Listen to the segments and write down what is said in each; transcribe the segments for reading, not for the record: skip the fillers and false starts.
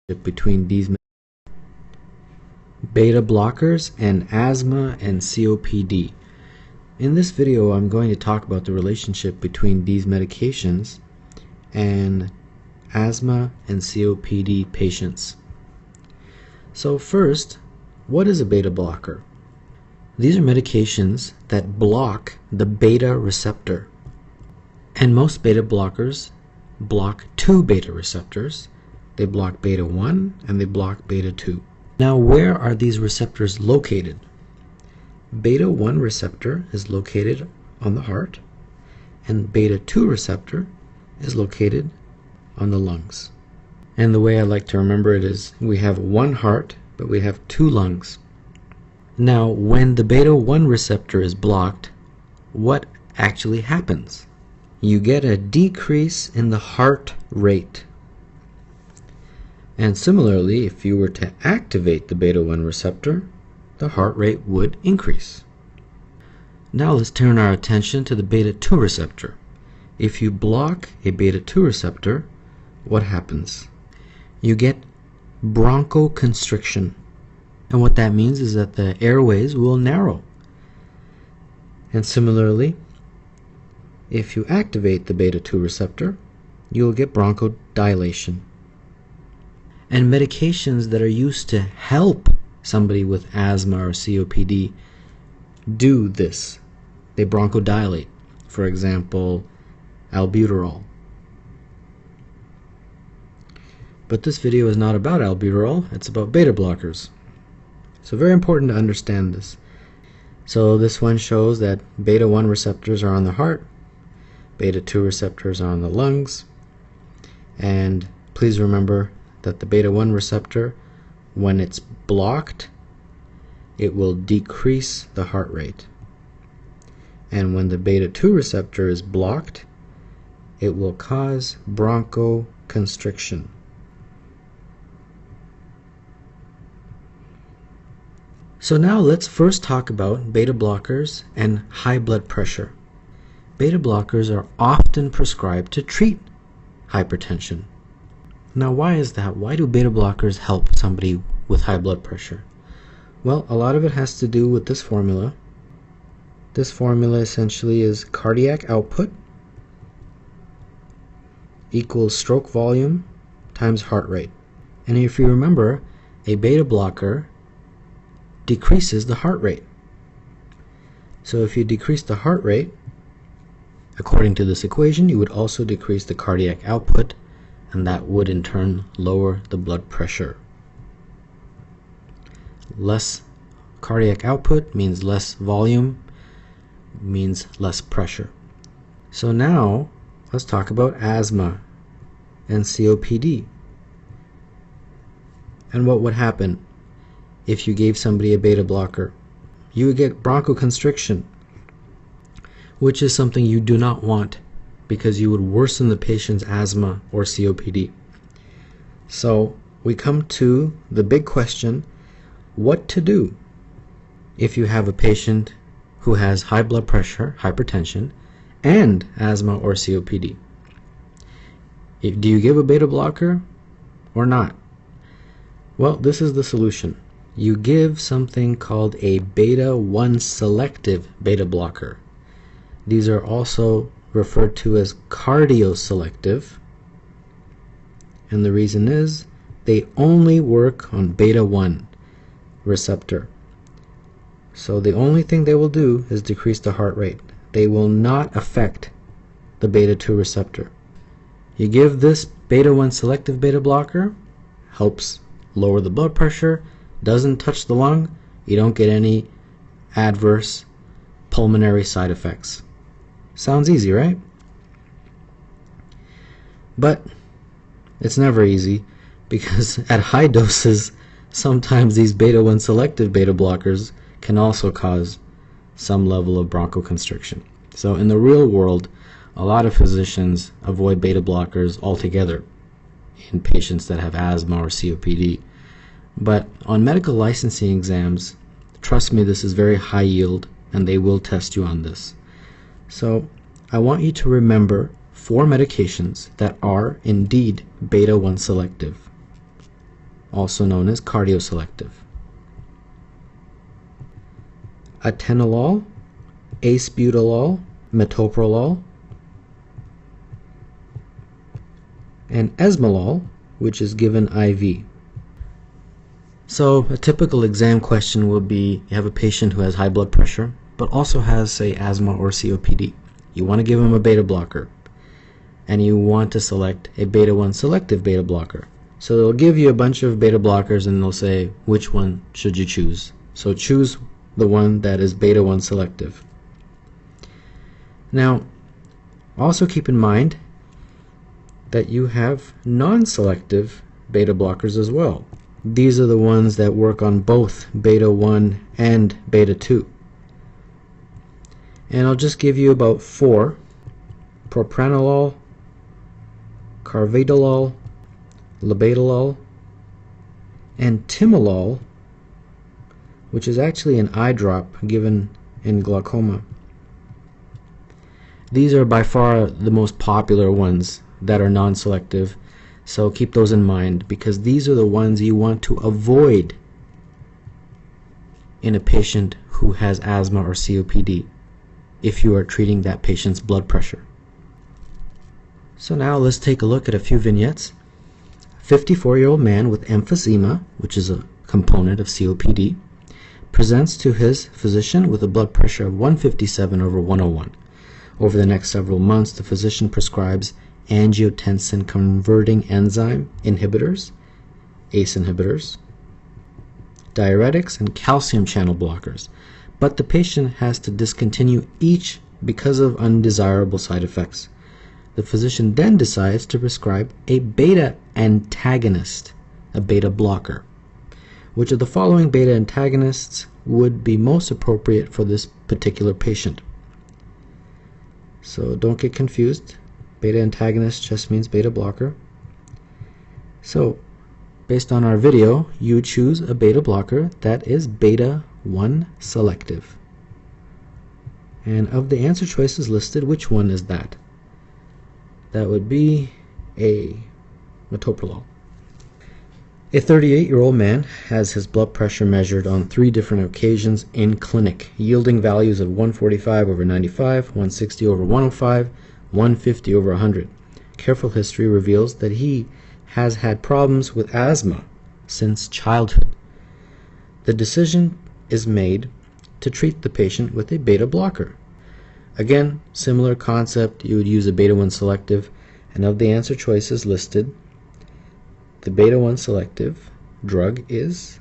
between these beta blockers and asthma and COPD. In this video, I'm going to talk about the relationship between these medications and asthma and COPD patients. So first, what is a beta blocker? These are medications that block the beta receptor. And most beta blockers block two beta receptors. They block beta 1 and they block beta 2. Now, where are these receptors located? Beta 1 receptor is located on the heart, and beta 2 receptor is located on the lungs. And the way I like to remember it is we have one heart, but we have two lungs. Now, when the beta 1 receptor is blocked, what actually happens? You get a decrease in the heart rate. And similarly, if you were to activate the beta 1 receptor, the heart rate would increase. Now let's turn our attention to the beta 2 receptor. If you block a beta 2 receptor, what happens? You get bronchoconstriction. And what that means is that the airways will narrow. And similarly, if you activate the beta 2 receptor, you'll get bronchodilation. And medications that are used to help somebody with asthma or COPD do this. They bronchodilate. For example, albuterol. But this video is not about albuterol, it's about beta blockers. So very important to understand this. So this one shows that beta 1 receptors are on the heart, beta 2 receptors are on the lungs, and please remember that the beta 1 receptor, when it's blocked, it will decrease the heart rate. And when the beta 2 receptor is blocked, it will cause bronchoconstriction. So now let's first talk about beta blockers and high blood pressure. Beta blockers are often prescribed to treat hypertension. Now, why is that? Why do beta blockers help somebody with high blood pressure? Well, a lot of it has to do with this formula. This formula essentially is cardiac output equals stroke volume times heart rate. And if you remember, a beta blocker decreases the heart rate. So if you decrease the heart rate, according to this equation, you would also decrease the cardiac output, and that would in turn lower the blood pressure. Less cardiac output means less volume, means less pressure. So now let's talk about asthma and COPD. And what would happen if you gave somebody a beta blocker? You would get bronchoconstriction, which is something you do not want, because you would worsen the patient's asthma or COPD. So we come to the big question, what to do if you have a patient who has high blood pressure, hypertension, and asthma or COPD. Do you give a beta blocker or not? Well, this is the solution. You give something called a beta 1 selective beta blocker. These are also referred to as cardioselective, and the reason is they only work on beta 1 receptor. So the only thing they will do is decrease the heart rate. They will not affect the beta 2 receptor. You give this beta 1 selective beta blocker, helps lower the blood pressure, doesn't touch the lung, you don't get any adverse pulmonary side effects. Sounds easy, right? But it's never easy, because at high doses, sometimes these beta 1 selective beta blockers can also cause some level of bronchoconstriction. So in the real world, a lot of physicians avoid beta blockers altogether in patients that have asthma or COPD. But on medical licensing exams, trust me, this is very high yield, and they will test you on this. So I want you to remember 4 medications that are indeed beta 1 selective. also known as cardioselective. Atenolol, acebutolol, metoprolol, and esmolol, which is given IV. So a typical exam question will be, you have a patient who has high blood pressure, but also has, say, asthma or COPD. You want to give him a beta blocker, and you want to select a beta-1 selective beta blocker. So they'll give you a bunch of beta blockers and they'll say, which one should you choose? So choose the one that is beta-1 selective. Now, also keep in mind that you have non-selective beta blockers as well. These are the ones that work on both beta-1 and beta-2. And I'll just give you about 4: propranolol, carvedilol, labetalol, and timolol, which is actually an eye drop given in glaucoma. These are by far the most popular ones that are non-selective, so keep those in mind, because these are the ones you want to avoid in a patient who has asthma or COPD if you are treating that patient's blood pressure. So now let's take a look at a few vignettes. 54-year-old man with emphysema, which is a component of COPD, presents to his physician with a blood pressure of 157/101. Over the next several months, the physician prescribes angiotensin converting enzyme inhibitors, ACE inhibitors, diuretics, and calcium channel blockers. But the patient has to discontinue each because of undesirable side effects. The physician then decides to prescribe a beta antagonist, a beta blocker. Which of the following beta antagonists would be most appropriate for this particular patient? So don't get confused. Beta antagonist just means beta blocker. So based on our video, you choose a beta blocker that is beta-1 selective. And of the answer choices listed, which one is that? That would be a metoprolol. A 38-year-old man has his blood pressure measured on 3 different occasions in clinic, yielding values of 145/95, 160/105, 150/100. Careful history reveals that he has had problems with asthma since childhood. The decision is made to treat the patient with a beta blocker. Again, similar concept, you would use a beta-1 selective, and of the answer choices listed, the beta-1 selective drug is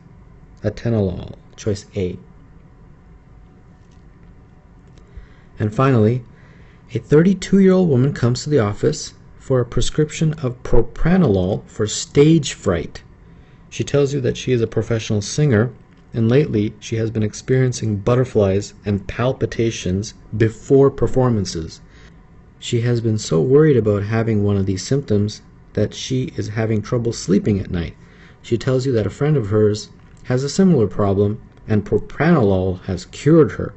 atenolol, choice A. And finally, a 32-year-old woman comes to the office for a prescription of propranolol for stage fright. She tells you that she is a professional singer, and lately she has been experiencing butterflies and palpitations before performances. She has been so worried about having one of these symptoms that she is having trouble sleeping at night. She tells you that a friend of hers has a similar problem, and propranolol has cured her.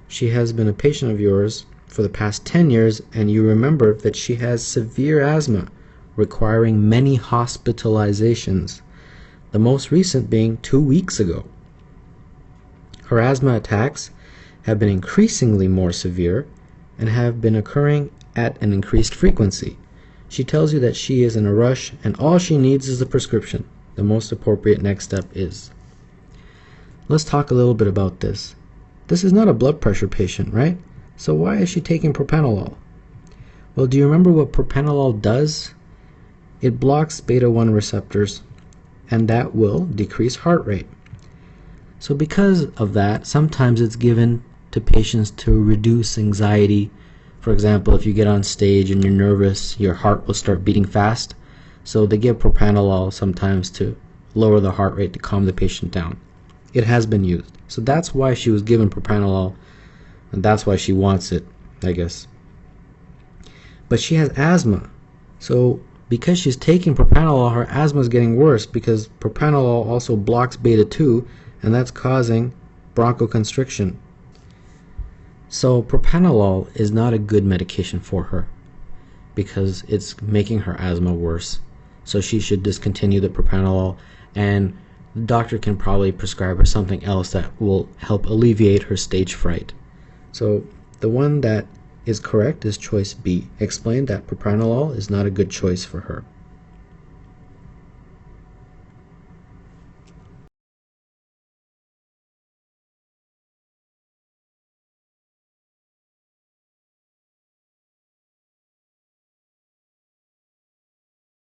She has been a patient of yours for the past 10 years, and you remember that she has severe asthma, requiring many hospitalizations, the most recent being 2 weeks ago. Her asthma attacks have been increasingly more severe and have been occurring at an increased frequency. She tells you that she is in a rush and all she needs is a prescription. The most appropriate next step is. Let's talk a little bit about this. This is not a blood pressure patient, right? So why is she taking propranolol? Well, do you remember what propranolol does? It blocks beta-1 receptors, and that will decrease heart rate. So because of that, sometimes it's given to patients to reduce anxiety. For example, if you get on stage and you're nervous, your heart will start beating fast. So they give propranolol sometimes to lower the heart rate to calm the patient down. It has been used. So that's why she was given propranolol, and that's why she wants it, I guess. But she has asthma. So because she's taking propranolol, her asthma is getting worse because propranolol also blocks beta-2, and that's causing bronchoconstriction. So propranolol is not a good medication for her because it's making her asthma worse. So she should discontinue the propranolol and the doctor can probably prescribe her something else that will help alleviate her stage fright. So the one that is correct is choice B. Explain that propranolol is not a good choice for her.